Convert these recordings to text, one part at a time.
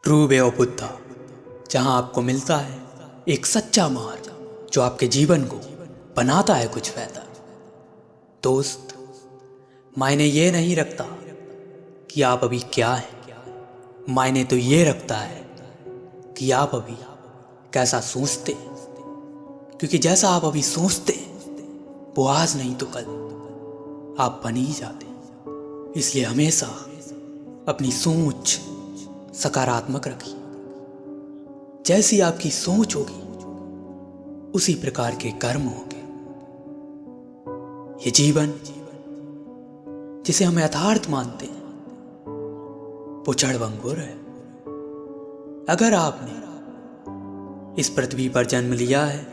True way of Buddha, जहां आपको मिलता है एक सच्चा मार्ग जो आपके जीवन को बनाता है कुछ बेहतर। दोस्त, मायने ये नहीं रखता कि आप अभी क्या हैं, मायने तो ये रखता है कि आप अभी कैसा सोचते हैं। क्योंकि जैसा आप अभी सोचते हैं वो आज नहीं तो कल आप बन ही जाते हैं। इसलिए हमेशा अपनी सोच सकारात्मक रखिए। जैसी आपकी सोच होगी उसी प्रकार के कर्म होंगे। ये जीवन जिसे हम यथार्थ मानते हैं वो क्षणभंगुर है। अगर आपने इस पृथ्वी पर जन्म लिया है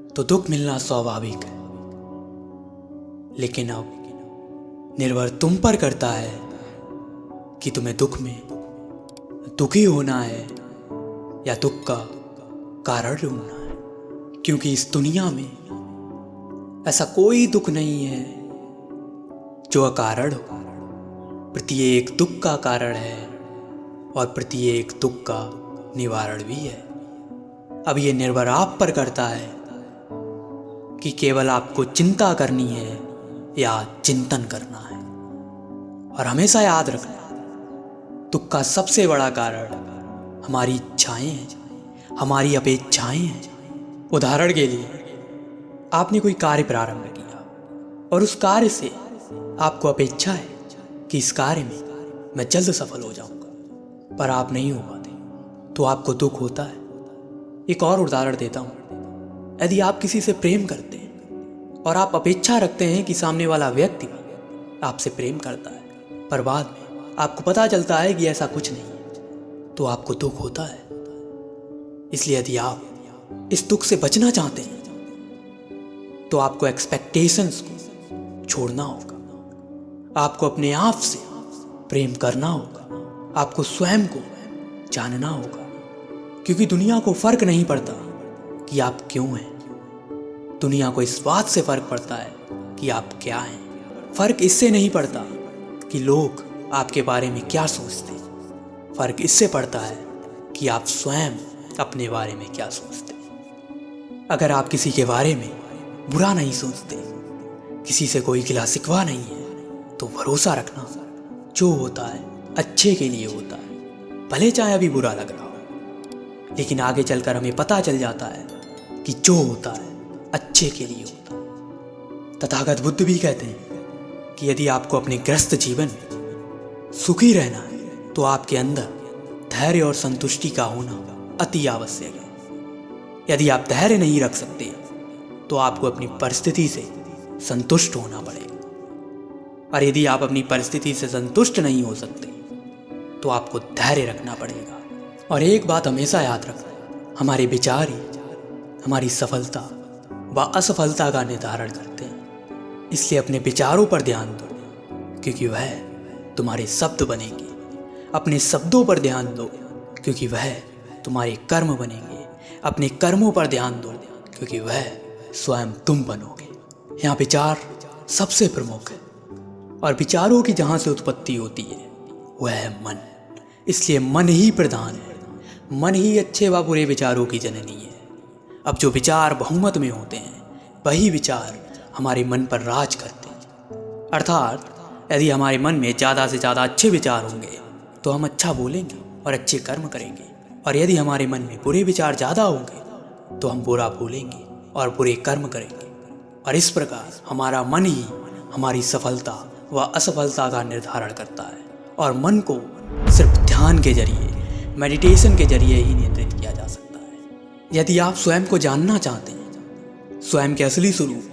तो दुख मिलना स्वाभाविक है, लेकिन अब निर्भर तुम पर करता है कि तुम्हें दुख में दुखी होना है या दुख का कारण ढूंढना है। क्योंकि इस दुनिया में ऐसा कोई दुख नहीं है जो अकारण हो। प्रत्येक दुख का कारण है और प्रत्येक दुख का निवारण भी है। अब ये निर्भर आप पर करता है कि केवल आपको चिंता करनी है या चिंतन करना है। और हमेशा याद रखना, दुख का सबसे बड़ा कारण हमारी इच्छाएं हैं, हमारी अपेक्षाएं हैं। उदाहरण के लिए, आपने कोई कार्य प्रारंभ किया और उस कार्य से आपको अपेक्षा है कि इस कार्य में मैं जल्द सफल हो जाऊंगा, पर आप नहीं हो पाते तो आपको दुख होता है। एक और उदाहरण देता हूं। यदि आप किसी से प्रेम करते हैं और आप अपेक्षा रखते हैं कि सामने वाला व्यक्ति आपसे प्रेम करता है, पर बाद में आपको पता चलता है कि ऐसा कुछ नहीं है, तो आपको दुख होता है। इसलिए यदि आप इस दुख से बचना चाहते हैं तो आपको एक्सपेक्टेशंस को छोड़ना होगा। आपको अपने आप से प्रेम करना होगा। आपको स्वयं को जानना होगा। क्योंकि दुनिया को फर्क नहीं पड़ता कि आप क्यों हैं। दुनिया को इस बात से फर्क पड़ता है कि आप क्या हैं। फर्क इससे नहीं पड़ता कि लोग आपके बारे में क्या सोचते हैं। फर्क इससे पड़ता है कि आप स्वयं अपने बारे में क्या सोचते हैं। अगर आप किसी के बारे में बुरा नहीं सोचते, किसी से कोई गिला शिकवा नहीं है, तो भरोसा रखना, जो होता है अच्छे के लिए होता है। भले चाहे अभी बुरा लग रहा हो, लेकिन आगे चलकर हमें पता चल जाता है कि जो होता है अच्छे के लिए होता है। तथागत बुद्ध भी कहते हैं कि यदि आपको अपने ग्रस्त जीवन में सुखी रहना है तो आपके अंदर धैर्य और संतुष्टि का होना अति आवश्यक है। यदि आप धैर्य नहीं रख सकते तो आपको अपनी परिस्थिति से संतुष्ट होना पड़ेगा। और यदि आप अपनी परिस्थिति से संतुष्ट नहीं हो सकते तो आपको धैर्य रखना पड़ेगा। और एक बात हमेशा याद रखना, हमारे विचार ही हमारी सफलता व असफलता का निर्धारण करते हैं। इसलिए अपने विचारों पर ध्यान दो, क्योंकि वह तुम्हारे शब्द बनेंगे। अपने शब्दों पर ध्यान दो, क्योंकि वह तुम्हारे कर्म बनेंगे। अपने कर्मों पर ध्यान दो, क्योंकि वह स्वयं तुम बनोगे। यहाँ विचार सबसे प्रमुख है, और विचारों की जहाँ से उत्पत्ति होती है वह है मन। इसलिए मन ही प्रधान है। मन ही अच्छे व बुरे विचारों की जननी है। अब जो विचार बहुमत में होते हैं वही विचार हमारे मन पर राज करते हैं। अर्थात यदि हमारे मन में ज़्यादा से ज़्यादा अच्छे विचार होंगे तो हम अच्छा बोलेंगे और अच्छे कर्म करेंगे। और यदि हमारे मन में बुरे विचार ज़्यादा होंगे तो हम बुरा बोलेंगे और बुरे कर्म करेंगे। और इस प्रकार हमारा मन ही हमारी सफलता व असफलता का निर्धारण करता है। और मन को सिर्फ ध्यान के जरिए, मेडिटेशन के जरिए ही नियंत्रित किया जा सकता है। यदि आप स्वयं को जानना चाहते हैं, स्वयं के असली स्वरूप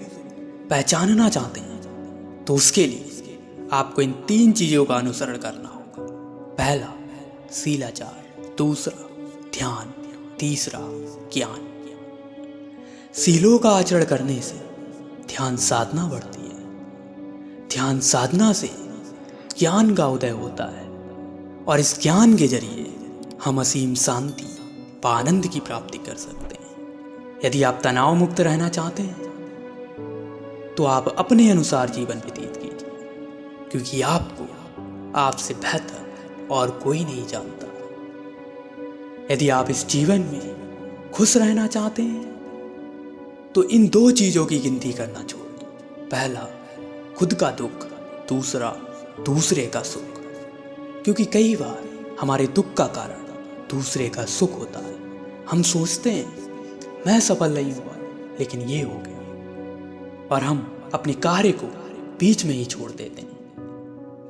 पहचानना चाहते हैं, तो उसके लिए आपको इन 3 चीज़ों का अनुसरण करना होगा। पहला शीलाचार, दूसरा ध्यान, तीसरा ज्ञान। शीलों का आचरण करने से ध्यान साधना बढ़ती है। ध्यान साधना से ज्ञान का उदय होता है, और इस ज्ञान के जरिए हम असीम शांति व आनंद की प्राप्ति कर सकते हैं। यदि आप तनाव मुक्त रहना चाहते हैं तो आप अपने अनुसार जीवन व्यतीत कीजिए, क्योंकि आपको आपसे बेहतर और कोई नहीं जानता। यदि आप इस जीवन में खुश रहना चाहते हैं तो इन दो चीज़ों की गिनती करना छोड़ दो। पहला, खुद का दुख, दूसरा, दूसरे का सुख। क्योंकि कई बार हमारे दुख का कारण दूसरे का सुख होता है। हम सोचते हैं मैं सफल नहीं हुआ लेकिन ये हो गया, और हम अपने कार्य को बीच में ही छोड़ देते हैं।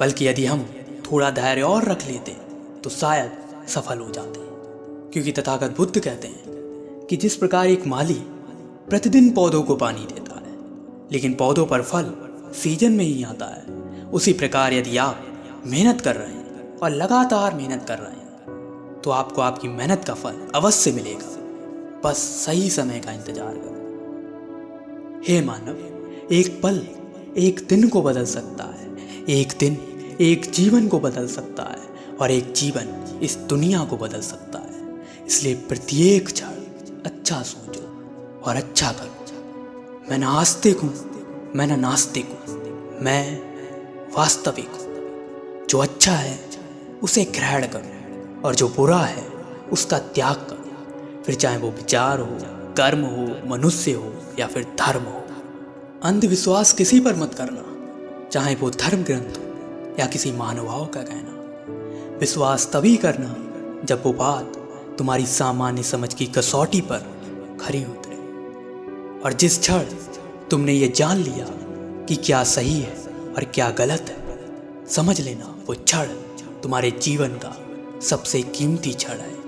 बल्कि यदि हम थोड़ा धैर्य और रख लेते तो शायद सफल हो जाते हैं। क्योंकि तथागत बुद्ध कहते हैं कि जिस प्रकार एक माली प्रतिदिन पौधों को पानी देता है लेकिन पौधों पर फल सीजन में ही आता है, उसी प्रकार यदि आप मेहनत कर रहे हैं और लगातार मेहनत कर रहे हैं तो आपको आपकी मेहनत का फल अवश्य मिलेगा। बस सही समय का इंतजार करो। हे मानव, एक पल एक दिन को बदल सकता है, एक दिन एक जीवन को बदल सकता है, और एक जीवन इस दुनिया को बदल सकता है। इसलिए प्रत्येक क्षण अच्छा सोचो और अच्छा करो। मैं ना आस्तिक हूँ, मैं ना नास्तिक हूँ, मैं वास्तविक हूँ। जो अच्छा है उसे ग्रहण करो और जो बुरा है उसका त्याग करो। फिर चाहे वो विचार हो, कर्म हो, मनुष्य हो या फिर धर्म हो। अंधविश्वास किसी पर मत करना, चाहे वो धर्म ग्रंथ हो या किसी महानुभाव का कहना। विश्वास तभी करना जब वो बात तुम्हारी सामान्य समझ की कसौटी पर खरी उतरे। और जिस क्षण तुमने ये जान लिया कि क्या सही है और क्या गलत है, समझ लेना वो क्षण तुम्हारे जीवन का सबसे कीमती क्षण है।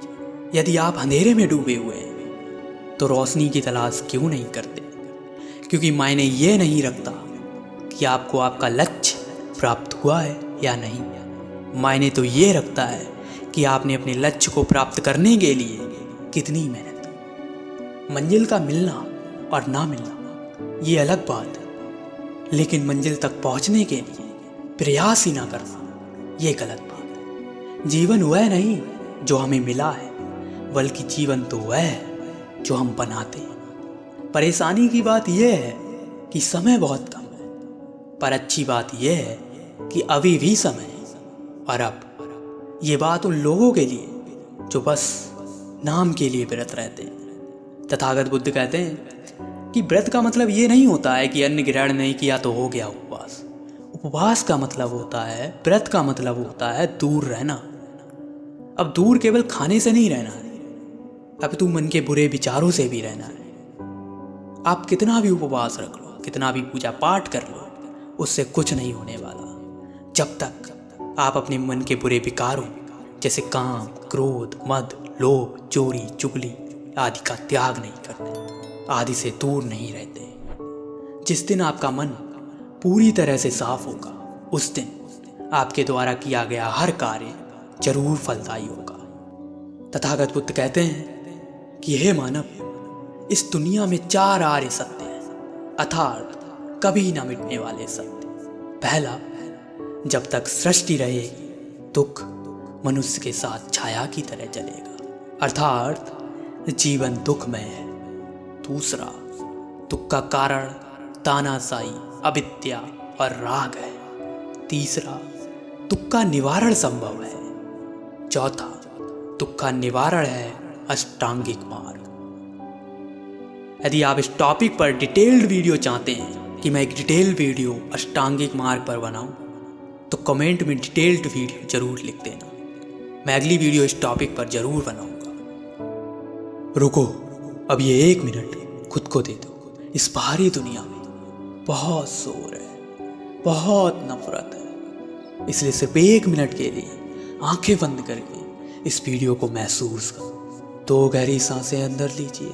यदि आप अंधेरे में डूबे हुए हैं तो रोशनी की तलाश क्यों नहीं करते? क्योंकि मायने ये नहीं रखता कि आपको आपका लक्ष्य प्राप्त हुआ है या नहीं। मायने तो ये रखता है कि आपने अपने लक्ष्य को प्राप्त करने के लिए कितनी मेहनत की। मंजिल का मिलना और ना मिलना ये अलग बात है, लेकिन मंजिल तक पहुंचने के लिए प्रयास ही ना करना ये गलत बात है। जीवन वह नहीं जो हमें मिला है, बल्कि जीवन तो वह है जो हम बनाते हैं। परेशानी की बात यह है कि समय बहुत कम है, पर अच्छी बात यह है कि अभी भी समय है। और अब ये बात उन लोगों के लिए जो बस नाम के लिए व्रत रहते हैं। तथागत बुद्ध कहते हैं कि व्रत का मतलब ये नहीं होता है कि अन्न ग्रहण नहीं किया तो हो गया उपवास। उपवास का मतलब होता है, व्रत का मतलब होता है दूर रहना। अब दूर केवल खाने से नहीं रहना है, अब तू मन के बुरे विचारों से भी रहना है। आप कितना भी उपवास रख लो, कितना भी पूजा पाठ कर लो, उससे कुछ नहीं होने वाला जब तक आप अपने मन के बुरे विकारों जैसे काम, क्रोध, मद, लोभ, चोरी, चुगली आदि का त्याग नहीं करते, आदि से दूर नहीं रहते। जिस दिन आपका मन पूरी तरह से साफ होगा, उस दिन आपके द्वारा किया गया हर कार्य जरूर फलदायी होगा। तथागत बुद्ध कहते हैं कि हे मानव, इस दुनिया में 4 आर्य सत्य हैं, अर्थात कभी न मिटने वाले सत्य। पहला, जब तक सृष्टि रहेगी दुख मनुष्य के साथ छाया की तरह चलेगा, अर्थात जीवन दुखमय है। दूसरा, दुख का कारण तानाशाही, अविद्या और राग है। तीसरा, दुख का निवारण संभव है। चौथा, दुख का निवारण है अष्टांगिक मार्ग। यदि आप इस टॉपिक पर डिटेल्ड वीडियो चाहते हैं कि मैं एक डिटेल्ड वीडियो अष्टांगिक मार्ग पर बनाऊं, तो कमेंट में डिटेल्ड वीडियो जरूर लिख देना। मैं अगली वीडियो इस टॉपिक पर जरूर बनाऊंगा। रुको, अब ये 1 मिनट खुद को दे दो। इस भारी दुनिया में बहुत शोर है, बहुत नफरत है, इसलिए सिर्फ 1 मिनट के लिए आंखें बंद करके इस वीडियो को महसूस करो। 2 गहरी सांसें अंदर लीजिए,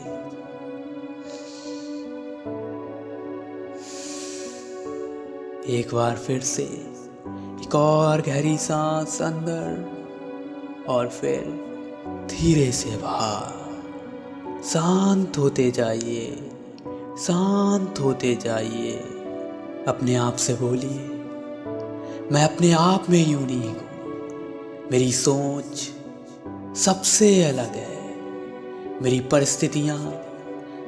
एक बार फिर से एक और गहरी सांस अंदर, और फिर धीरे से बाहर। शांत होते जाइए, शांत होते जाइए। अपने आप से बोलिए, मैं अपने आप में यूनिक हूँ, मेरी सोच सबसे अलग है, मेरी परिस्थितियाँ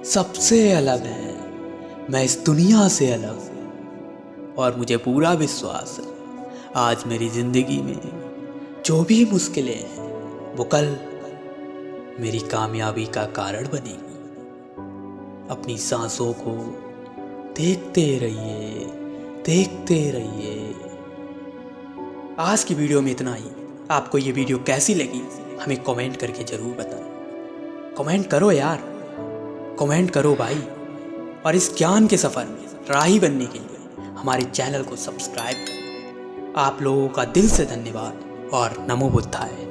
सबसे अलग हैं, मैं इस दुनिया से अलग हूँ। और मुझे पूरा विश्वास है आज मेरी ज़िंदगी में जो भी मुश्किलें हैं वो कल मेरी कामयाबी का कारण बनेगी। अपनी सांसों को देखते रहिए, देखते रहिए। आज की वीडियो में इतना ही। आपको ये वीडियो कैसी लगी हमें कमेंट करके ज़रूर बताएं। कमेंट करो यार, कमेंट करो भाई। और इस ज्ञान के सफ़र में राही बनने के लिए हमारे चैनल को सब्सक्राइब करें। आप लोगों का दिल से धन्यवाद और नमो बुद्धाय।